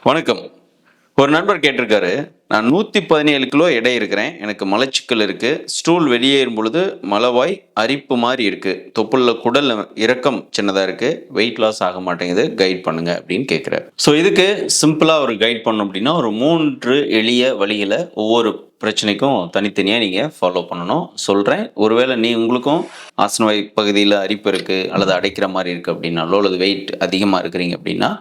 வணக்கம். ஒரு நண்பர் கேட்டிருக்காரு, நான் 117 கிலோ எடை இருக்கிறேன். எனக்கு மலச்சிக்கல் இருக்கு. ஸ்டூல் வெளியேறும் பொழுது மலவாய் அரிப்பு மாரி இருக்கு. தொப்புள்ள குடல் இறக்கம் சின்னதா இருக்கு. வெயிட் லாஸ் ஆக மாட்டேங்குது. கைட் பண்ணுங்க அப்படின்னு கேட்கிறாரு. இதுக்கு சிம்பிளா ஒரு கைட் பண்ணணும் அப்படின்னா, ஒரு 3 எளிய வழிகள ஒவ்வொரு பிரச்சனைக்கும் தனித்தனியா நீங்க ஃபாலோ பண்ணணும். சொல்றேன். ஒருவேளை உங்களுக்கும் ஆசனவாய் பகுதியில அரிப்பு இருக்கு, அல்லது அடைக்கிற மாரி இருக்கு அப்படின்னாலோ, அல்லது வெயிட் அதிகமா இருக்கிறீங்க அப்படின்னா,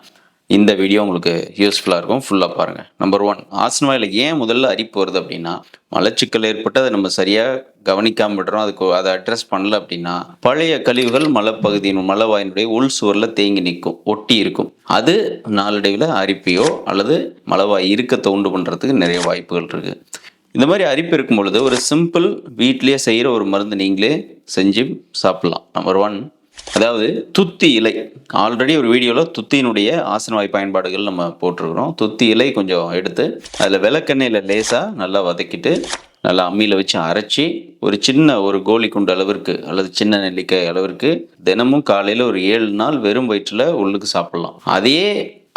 இந்த வீடியோ உங்களுக்கு யூஸ்ஃபுல்லாக இருக்கும். ஃபுல்லாக பாருங்கள். நம்பர் 1, ஆசனவாயில் ஏன் முதல்ல அரிப்பு வருது அப்படின்னா, மலச்சிக்கல் ஏற்பட்டு அதை நம்ம சரியாக கவனிக்காமல் விடுறோம். அதை அட்ரஸ் பண்ணல அப்படின்னா, பழைய கழிவுகள் மலைப்பகுதியின் மலவாயினுடைய உள் சுவரில் தேங்கி நிற்கும், ஒட்டி இருக்கும். அது நாளடைவில் அரிப்பையோ அல்லது மலவாய் இறுக்கத்தை உண்டு பண்ணுறதுக்கு நிறைய வாய்ப்புகள் இருக்குது. இந்த மாதிரி அரிப்பு இருக்கும் பொழுது ஒரு சிம்பிள் வீட்டிலேயே செய்கிற ஒரு மருந்து நீங்களே செஞ்சு சாப்பிட்லாம். நம்பர் 1, அதாவது துத்தி இலை. ஆல்ரெடி ஒரு வீடியோவில் துத்தியினுடைய ஆசனவாய் பயன்பாடுகள் நம்ம போட்டிருக்கிறோம். துத்தி இலை கொஞ்சம் எடுத்து அதில் விளக்கெண்ணெயில் லேசாக நல்லா வதக்கிட்டு நல்லா அம்மியில் வச்சு அரைச்சி ஒரு கோலி குண்டு அளவிற்கு அல்லது சின்ன நெல்லிக்காய் அளவிற்கு தினமும் காலையில் ஒரு 7 நாள் வெறும் வயிற்றில் உள்ளுக்கு சாப்பிட்லாம். அதையே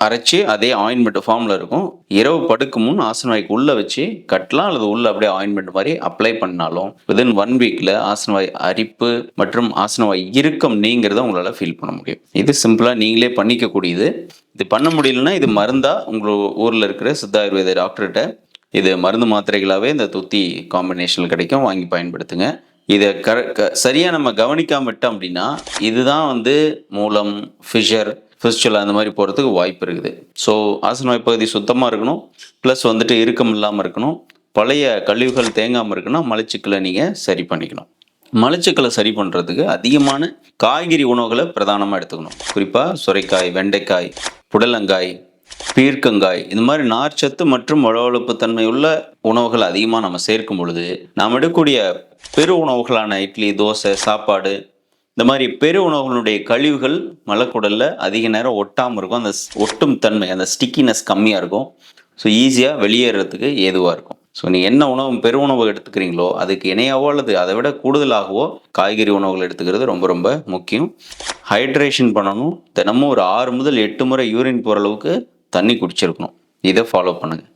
அரைச்சி அதே ஆயின்மெண்ட் ஃபார்மில் இருக்கும். இரவு படுக்கும் முன் ஆசனவாய்க்கு உள்ளே வச்சு கட்டலாம், அல்லது உள்ள அப்படியே ஆயின்மெண்ட் மாதிரி அப்ளை பண்ணாலும் வித்தின் 1 வீக்கில் ஆசனவாய் அரிப்பு மற்றும் ஆசனவாய் இறுக்கம் நீங்கிறத உங்களால் ஃபீல் பண்ண முடியும். இது சிம்பிளாக நீங்களே பண்ணிக்கக்கூடியது. இது பண்ண முடியலன்னா இது மருந்தாக உங்கள் ஊரில் இருக்கிற சித்த ஆயுர்வேத டாக்டர்கிட்ட இது மருந்து மாத்திரைகளாகவே இந்த துத்தி காம்பினேஷனில் கிடைக்கும், வாங்கி பயன்படுத்துங்க. இதை சரியாக நம்ம கவனிக்காம விட்டோம் அப்படின்னா இதுதான் மூலம், ஃபிஸ்சுலா அந்த மாதிரி போகிறதுக்கு வாய்ப்பு இருக்குது. ஆசனவாய் பகுதி சுத்தமாக இருக்கணும், ப்ளஸ் இறுக்கம் இல்லாமல் இருக்கணும், பழைய கழிவுகள் தேங்காமல் இருக்குன்னா மலச்சிக்கலை நீங்கள் சரி பண்ணிக்கணும். மலச்சிக்கலை சரி பண்ணுறதுக்கு அதிகமான காய்கறி உணவுகளை பிரதானமாக எடுத்துக்கணும். குறிப்பாக சுரைக்காய், வெண்டைக்காய், புடலங்காய், பீர்க்கங்காய், இந்த மாதிரி நார்ச்சத்து மற்றும் வளவளப்பு தன்மை உள்ள உணவுகள் அதிகமாக நம்ம சேர்க்கும் பொழுது நாம் எடுக்கக்கூடிய பெரு உணவுகளான இட்லி, தோசை, சாப்பாடு, இந்த மாதிரி பெரு உணவுகளுடைய கழிவுகள் மலக்குடலில் அதிக நேரம் ஒட்டாமல் இருக்கும். அந்த ஒட்டும் தன்மை, அந்த ஸ்டிக்கினஸ் கம்மியாக இருக்கும். ஈஸியாக வெளியேறதுக்கு ஏதுவாக இருக்கும். நீங்கள் என்ன பெரு உணவு எடுத்துக்கிறீங்களோ அதுக்கு இணையாவோ அல்லது அதை விட கூடுதலாகவோ காய்கறி உணவுகள் எடுத்துக்கிறது ரொம்ப ரொம்ப முக்கியம். ஹைட்ரேஷன் பண்ணணும். தினமும் ஒரு 6 முதல் 8 முறை யூரின் போகிற அளவுக்கு தண்ணி குடிச்சிருக்கணும். இதை ஃபாலோ பண்ணுங்கள்.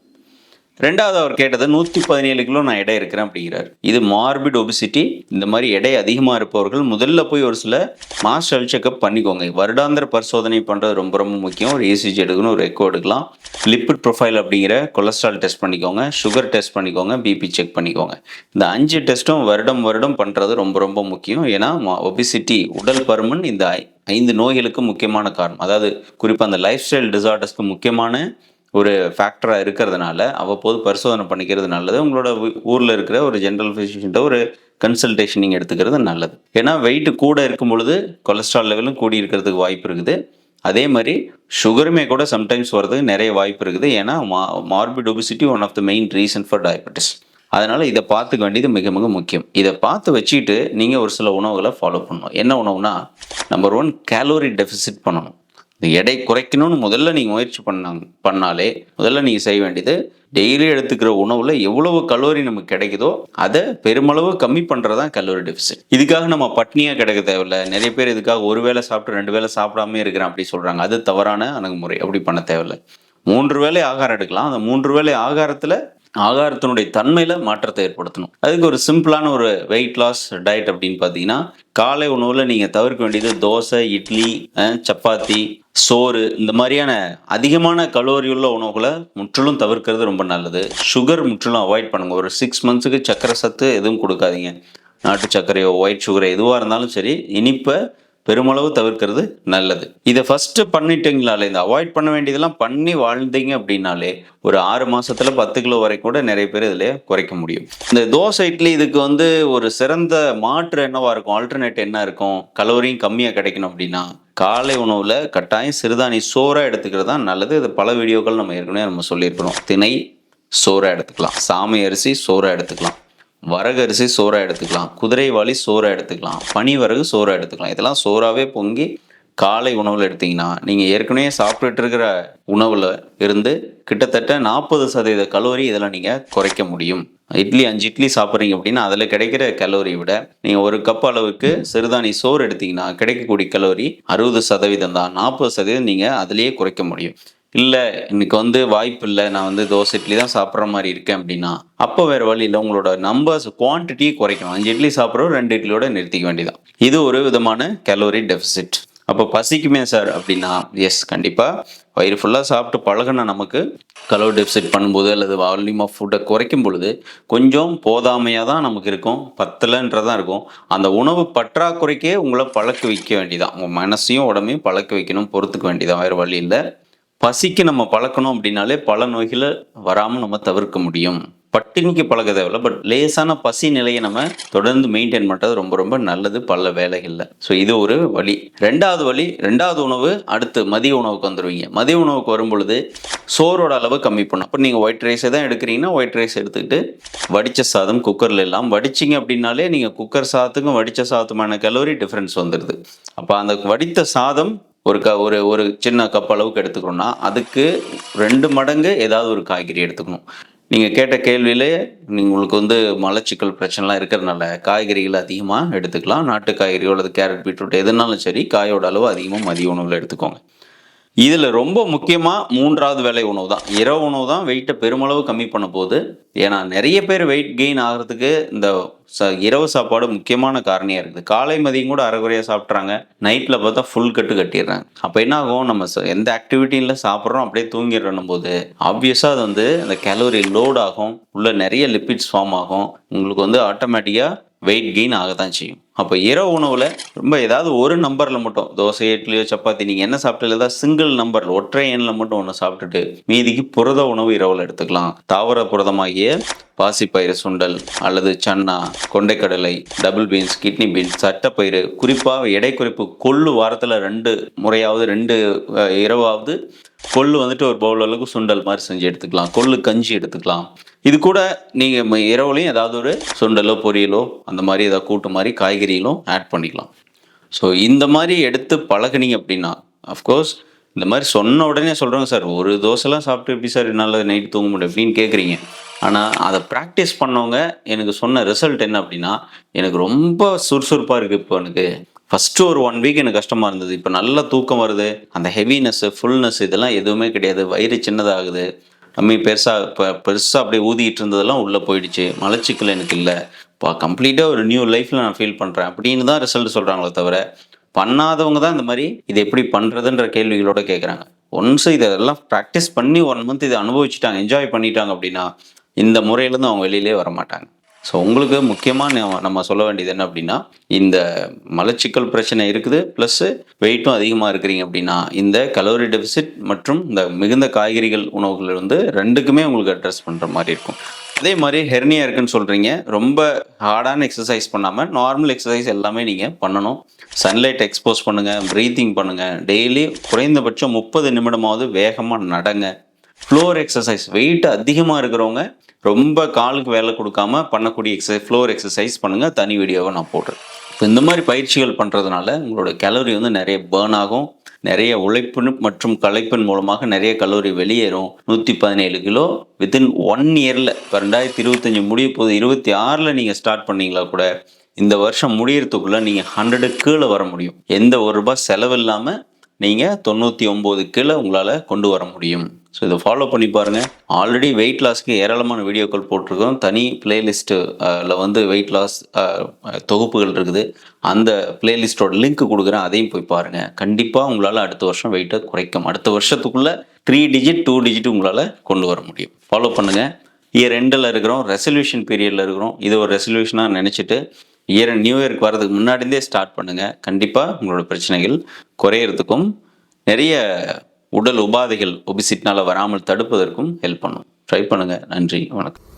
2வது அவர் கேட்டது 117 கிலோ நான் எடை இருக்கிறேன் அப்படிங்கிறார். இது மார்பிட் ஒபிசிட்டி. இந்த மாதிரி எடை அதிகமாக இருப்பவர்கள் முதல்ல போய் ஒரு சில மாஸ் ஹெல்த் செக்அப் பண்ணிக்கோங்க. வருடாந்திர பரிசோதனை பண்ணுறது ரொம்ப ரொம்ப முக்கியம். ஒரு ECG எடுக்கணும், ஒரு எக்கோ எடுக்கலாம். லிப்பிட் ப்ரொஃபைல் அப்படிங்கிற கொலஸ்ட்ரால் டெஸ்ட் பண்ணிக்கோங்க, சுகர் டெஸ்ட் பண்ணிக்கோங்க, பிபி செக் பண்ணிக்கோங்க. இந்த 5 டெஸ்ட்டும் வருடம் பண்ணுறது ரொம்ப ரொம்ப முக்கியம். ஏன்னா ஒபிசிட்டி, உடல் பருமன் இந்த 5 நோய்களுக்கு முக்கியமான காரணம். அதாவது குறிப்பாக அந்த லைஃப் ஸ்டைல் டிசார்டர்ஸ்க்கு முக்கியமான ஒரு ஃபேக்டராக இருக்கிறதுனால அவ்வப்போது பரிசோதனை பண்ணிக்கிறது நல்லது. உங்களோட ஊரில் இருக்கிற ஒரு ஜென்ரல் ஃபிசிஷியன்ட்ட ஒரு கன்சல்டேஷன் நீங்கள் எடுத்துக்கிறது நல்லது. ஏன்னா வெயிட் கூட இருக்கும் பொழுது கொலஸ்ட்ரால் லெவலும் கூடி இருக்கிறதுக்கு வாய்ப்பு இருக்குது. அதே மாதிரி சுகருமே கூட சம்டைம்ஸ் வர்றதுக்கு நிறைய வாய்ப்பு இருக்குது. ஏன்னா morbid obesity one of the main reason for diabetes. அதனால் இதை பார்த்துக்க வேண்டியது மிக மிக முக்கியம். இதை பார்த்து வச்சுக்கிட்டு நீங்கள் ஒரு சில உணவுகளை ஃபாலோ பண்ணணும். என்ன உணவுனா, நம்பர் 1, கேலோரி டெஃபிசிட் பண்ணணும். இந்த எடை குறைக்கணும்னு முதல்ல நீங்கள் முயற்சி பண்ணாலே முதல்ல நீங்கள் செய்ய வேண்டியது டெய்லி எடுத்துக்கிற உணவில் எவ்வளவு கலோரி நமக்கு கிடைக்குதோ அதை பெருமளவு கம்மி பண்ணுறது தான் கலோரி டெஃபிசிட். இதுக்காக நம்ம பட்னியாக கிடைக்க தேவையில்லை. நிறைய பேர் இதுக்காக ஒரு வேளை சாப்பிட்டு 2 வேளை சாப்பிடாமே இருக்கிறேன் அப்படி சொல்கிறாங்க. அது தவறான அணுகுமுறை. அப்படி பண்ண தேவையில்லை. 3 வேளை ஆகாரம் எடுக்கலாம். அந்த 3 வேளை ஆகாரத்தினுடைய தன்மையில் மாற்றத்தை ஏற்படுத்தணும். அதுக்கு ஒரு சிம்பிளான ஒரு வெயிட் லாஸ் டயட் அப்படின்னு பார்த்தீங்கன்னா, காலை உணவில் நீங்கள் தவிர்க்க வேண்டியது தோசை, இட்லி, சப்பாத்தி, சோறு, இந்த மாதிரியான அதிகமான கலோரி உள்ள உணவுகளை முற்றிலும் தவிர்க்கிறது ரொம்ப நல்லது. சுகர் முற்றிலும் அவாய்ட் பண்ணுங்க. ஒரு 6 மந்த்ஸுக்கு சர்க்கரை சத்து எதுவும் கொடுக்காதீங்க. நாட்டு சர்க்கரையோ ஒயிட் சுகரோ எதுவாக இருந்தாலும் சரி, இனிப்பை பெருமளவு தவிர்க்கிறது நல்லது. இதை ஃபஸ்ட்டு பண்ணிட்டீங்களாலே, இந்த அவாய்ட் பண்ண வேண்டியதெல்லாம் பண்ணி வாழ்ந்தீங்க அப்படின்னாலே ஒரு 6 மாதத்தில் 10 கிலோ வரைக்கும் கூட நிறைய பேர் இதில் குறைக்க முடியும். இந்த தோசை, இட்லி இதுக்கு ஒரு சிறந்த மாற்று என்னவாக இருக்கும், ஆல்டர்னேட் என்ன இருக்கும், கலோரியும் கம்மியாக கிடைக்கணும் அப்படின்னா காலை உணவில் கட்டாயம் சிறுதானிய சோறாக எடுத்துக்கிறது தான் நல்லது. இது பல வீடியோக்கள் நம்ம ஏற்கனவே சொல்லியிருக்கணும். திணை சோறாக எடுத்துக்கலாம், சாமை அரிசி சோறாக எடுத்துக்கலாம், வரகரிசி சோறாக எடுத்துக்கலாம், குதிரைவாளி சோறாக எடுத்துக்கலாம், பனிவரகு சோறாக எடுத்துக்கலாம். இதெல்லாம் சோறாகவே பொங்கி காலை உணவில் எடுத்திங்கன்னா நீங்கள் ஏற்கனவே சாப்பிட்டுட்டு இருக்கிற உணவில் இருந்து கிட்டத்தட்ட 40% கலோரி இதெல்லாம் நீங்கள் குறைக்க முடியும். 5 இட்லி சாப்பிட்றீங்க அப்படின்னா அதில் கிடைக்கிற கலோரியை விட நீங்கள் 1 கப் அளவுக்கு சிறுதானிய சோறு எடுத்திங்கன்னா கிடைக்கக்கூடிய கலோரி 60% தான். 40% நீங்கள் அதிலேயே குறைக்க முடியும். இல்லை இன்னைக்கு வந்து வாய்ப்பு இல்லை, நான் வந்து தோசை இட்லி தான் சாப்பிட்ற மாதிரி இருக்கேன் அப்படின்னா, அப்போ வேறு வழி இல்லை, உங்களோட நம்பர்ஸ் குவான்டிட்டியை குறைக்கணும். 5 இட்லி சாப்பிட்றோம் 2 இட்லியோட நிறுத்திக்க வேண்டியதான். இது ஒரு விதமான கலோரி டெஃபிசிட். அப்போ பசிக்குமே சார் அப்படின்னா, எஸ் கண்டிப்பாக வயிறு ஃபுல்லாக சாப்பிட்டு பழகின நமக்கு கலோரி டெஃபிசிட் பண்ணும்போது அல்லது வால்யூம் ஆஃப் ஃபுட்டை குறைக்கும் பொழுது கொஞ்சம் போதாமையாக தான் நமக்கு இருக்கும், பத்தலைன்றதான் இருக்கும். அந்த உணவு பற்றாக்குறைக்கே உங்களை பழக்க வைக்க வேண்டியதான், உங்கள் மனசையும் உடம்பையும் பழக்க வைக்கணும், பொறுத்துக்க வேண்டியதான், வேறு வழி இல்லை. பசிக்கு நம்ம பழக்கணும் அப்படின்னாலே பல நோய்களை வராமல் நம்ம தவிர்க்க முடியும். பட்டினிக்கு பழக்க தேவையில்ல, பட் லேசான பசி நிலையை நம்ம தொடர்ந்து மெயின்டைன் பண்ணுறது ரொம்ப ரொம்ப நல்லது பல வேலைகளில். ஸோ இது ஒரு வழி. ரெண்டாவது உணவு, அடுத்து மதிய உணவுக்கு வந்துடுவீங்க. மதிய உணவுக்கு வரும் பொழுது சோறோட அளவு கம்மி பண்ணும். அப்போ நீங்கள் ஒயிட் ரைஸை தான் எடுக்கிறீங்கன்னா ஒயிட் ரைஸ் எடுத்துக்கிட்டு வடித்த சாதம் குக்கரில் எல்லாம் வடிச்சிங்க அப்படின்னாலே நீங்கள் குக்கர் சாதத்துக்கும் வடித்த சாதத்துமான கலோரி டிஃப்ரென்ஸ் வந்துடுது. அப்போ அந்த வடித்த சாதம் ஒரு சின்ன கப் அளவுக்கு எடுத்துக்கணும்னா அதுக்கு 2 மடங்கு ஏதாவது ஒரு காய்கறி எடுத்துக்கணும். நீங்கள் கேட்ட கேள்வியிலே உங்களுக்கு வந்து மலச்சிக்கல் பிரச்சனைலாம் இருக்கிறதுனால காய்கறிகள் அதிகமாக எடுத்துக்கலாம். நாட்டு காய்கறியோ அல்லது கேரட் பீட்ரூட் எதுனாலும் சரி, காயோட அளவு அதிகமாக மதிய உணவில் எடுத்துக்கோங்க. இதில் ரொம்ப முக்கியமாக 3வது வேளை உணவு தான். இரவு உணவு தான் வெயிட்டை பெருமளவு கம்மி பண்ண போகுது. ஏன்னா நிறைய பேர் வெயிட் கெயின் ஆகிறதுக்கு இந்த இரவு சாப்பாடு முக்கியமான காரணியாக இருக்குது. காலை மதியம் கூட அரைகுறையாக சாப்பிட்றாங்க, நைட்டில் பார்த்தா ஃபுல் கட்டு கட்டிடுறாங்க. அப்போ என்ன ஆகும், நம்ம எந்த ஆக்டிவிட்டியில் சாப்பிட்றோம் அப்படியே தூங்கிடுறோம் போது ஆப்வியஸாக அது வந்து அந்த கேலோரி லோட் ஆகும், உள்ள நிறைய லிப்பிட்ஸ் ஃபார்ம் ஆகும், உங்களுக்கு வந்து ஆட்டோமேட்டிக்காக வெயிட் கெயின் ஆகத்தான் செய்யும். அப்போ இரவு உணவில் ரொம்ப ஏதாவது ஒரு நம்பரில் மட்டும் தோசை இட்லியோ சப்பாத்தி நீங்கள் என்ன சாப்பிட்டல ஏதாவது சிங்கிள் நம்பரில் ஒற்றை எண்ணில் மட்டும் ஒன்று சாப்பிட்டுட்டு மீதிக்கு புரத உணவு இரவில் எடுத்துக்கலாம். தாவர புரதமாகிய பாசிப்பயிறு சுண்டல் அல்லது சன்னா, கொண்டைக்கடலை, டபுள் பீன்ஸ், கிட்னி பீன்ஸ், தட்டைப்பயிறு, குறிப்பாக எடை குறைப்பு கொள்ளு வாரத்தில் 2 முறையாவது 2 இரவாவது கொள்ளு வந்துட்டு ஒரு பவுல் அளவுக்கு சுண்டல் மாதிரி செஞ்சு எடுத்துக்கலாம். கொள்ளு கஞ்சி எடுத்துக்கலாம். இது கூட நீங்கள் இரவுலையும் ஏதாவது ஒரு சுண்டலோ பொரியலோ அந்த மாதிரி ஏதாவது கூட்டு மாதிரி காய்கறிகளும் ஆட் பண்ணிக்கலாம். ஸோ இந்த மாதிரி எடுத்து பழகுனீங்க அப்படின்னா, அஃப்கோர்ஸ் இந்த மாதிரி சொன்ன உடனே சொல்கிறாங்க, சார் ஒரு தோசைலாம் சாப்பிட்டு எப்படி சார் என்னால் நைட்டு தூங்க முடியும் அப்படின்னு கேட்குறீங்க. ஆனால் அதை ப்ராக்டிஸ் பண்ணவங்க எனக்கு சொன்ன ரிசல்ட் என்ன அப்படின்னா, எனக்கு ரொம்ப சுறுசுறுப்பாக இருக்குது. இப்போ எனக்கு ஃபஸ்ட்டு ஒரு 1 வீக் எனக்கு கஷ்டமாக இருந்தது, இப்போ நல்லா தூக்கம் வருது, அந்த ஹெவினஸ்ஸு ஃபுல்னஸ் இதெல்லாம் எதுவுமே கிடையாது, வயிறு சின்னதாகுது, நம்ம பெருசாக அப்படியே ஊதிக்கிட்டு இருந்ததெல்லாம் உள்ளே போயிடுச்சு, மலச்சிக்கல் எனக்கு இல்லை, இப்போ கம்ப்ளீட்டாக ஒரு நியூ லைஃப்பில் நான் ஃபீல் பண்ணுறேன் அப்படின்னு தான் ரிசல்ட் சொல்கிறாங்களே தவிர, பண்ணாதவங்க தான் இந்த மாதிரி இது எப்படி பண்ணுறதுன்ற கேள்விகளோடு கேட்குறாங்க. ஒன்ஸ் இதெல்லாம் ப்ராக்டிஸ் பண்ணி 1 மந்த் இதை அனுபவிச்சுட்டாங்க, என்ஜாய் பண்ணிட்டாங்க அப்படின்னா இந்த முறையிலேருந்து அவங்க வெளியிலே வரமாட்டாங்க. ஸோ உங்களுக்கு முக்கியமாக நம்ம சொல்ல வேண்டியது என்ன அப்படின்னா, இந்த மலச்சிக்கல் பிரச்சனை இருக்குது ப்ளஸ்ஸு வெயிட்டும் அதிகமாக இருக்கிறீங்க அப்படின்னா இந்த கலோரி டெபிசிட் மற்றும் இந்த மிகுந்த காய்கறிகள் உணவுகள் வந்து 2க்குமே உங்களுக்கு அட்ரஸ் பண்ணுற மாதிரி இருக்கும். அதே மாதிரி ஹெர்னியா இருக்குன்னு சொல்கிறீங்க, ரொம்ப ஹார்டான எக்ஸசைஸ் பண்ணாமல் நார்மல் எக்ஸசைஸ் எல்லாமே நீங்கள் பண்ணணும். சன்லைட் எக்ஸ்போஸ் பண்ணுங்கள், ப்ரீத்திங் பண்ணுங்கள், டெய்லி குறைந்தபட்சம் 30 நிமிடமாவது வேகமாக நடங்க. ஃப்ளோர் எக்ஸசைஸ், வெயிட் அதிகமாக இருக்கிறவங்க ரொம்ப காலுக்கு வேலை கொடுக்காம பண்ணக்கூடிய ஃப்ளோர் எக்ஸசைஸ் பண்ணுங்கள், தனி வீடியோவை நான் போடுறேன். இந்த மாதிரி பயிற்சிகள் பண்ணுறதுனால உங்களோட கேலரி வந்து நிறைய பேர்ன் ஆகும், நிறைய உழைப்பு மற்றும் களைப்பின் மூலமாக நிறைய கலோரி வெளியேறும். 117 கிலோ வித்தின் 1 இயரில், இப்போ 2025 முடிய போது 26ல் நீங்கள் ஸ்டார்ட் பண்ணிங்களா கூட இந்த வருஷம் முடியறதுக்குள்ளே நீங்கள் 100 கீழே வர முடியும். எந்த ₹1 செலவு இல்லாமல் நீங்கள் 99 கீழே உங்களால் கொண்டு வர முடியும். ஸோ இதை ஃபாலோ பண்ணி பாருங்கள். ஆல்ரெடி வெயிட் லாஸ்க்கு ஏராளமான வீடியோக்கள் போட்டிருக்கோம். தனி பிளேலிஸ்ட்டில் வந்து வெயிட் லாஸ் தொகுப்புகள் இருக்குது. அந்த பிளேலிஸ்ட்டோட லிங்க் கொடுக்குறேன், அதையும் போய் பாருங்கள். கண்டிப்பாக உங்களால் அடுத்த வருஷம் வெயிட்டை குறைக்கும். அடுத்த வருஷத்துக்குள்ளே 3 டிஜிட் 2 டிஜிட் உங்களால் கொண்டு வர முடியும். ஃபாலோ பண்ணுங்கள். இயர் எண்டில் இருக்கிறோம், ரெசல்யூஷன் பீரியடில் இருக்கிறோம். இது ஒரு ரெசல்யூஷனாக நினச்சிட்டு நியூ இயருக்கு வர்றதுக்கு முன்னாடியே ஸ்டார்ட் பண்ணுங்கள். கண்டிப்பாக உங்களோட பிரச்சனைகள் குறையிறதுக்கும் நிறைய உடல் உபாதைகள் ஒபிசிட்னால் வராமல் தடுப்பதற்கும் ஹெல்ப் பண்ணும். ட்ரை பண்ணுங்கள். நன்றி, வணக்கம்.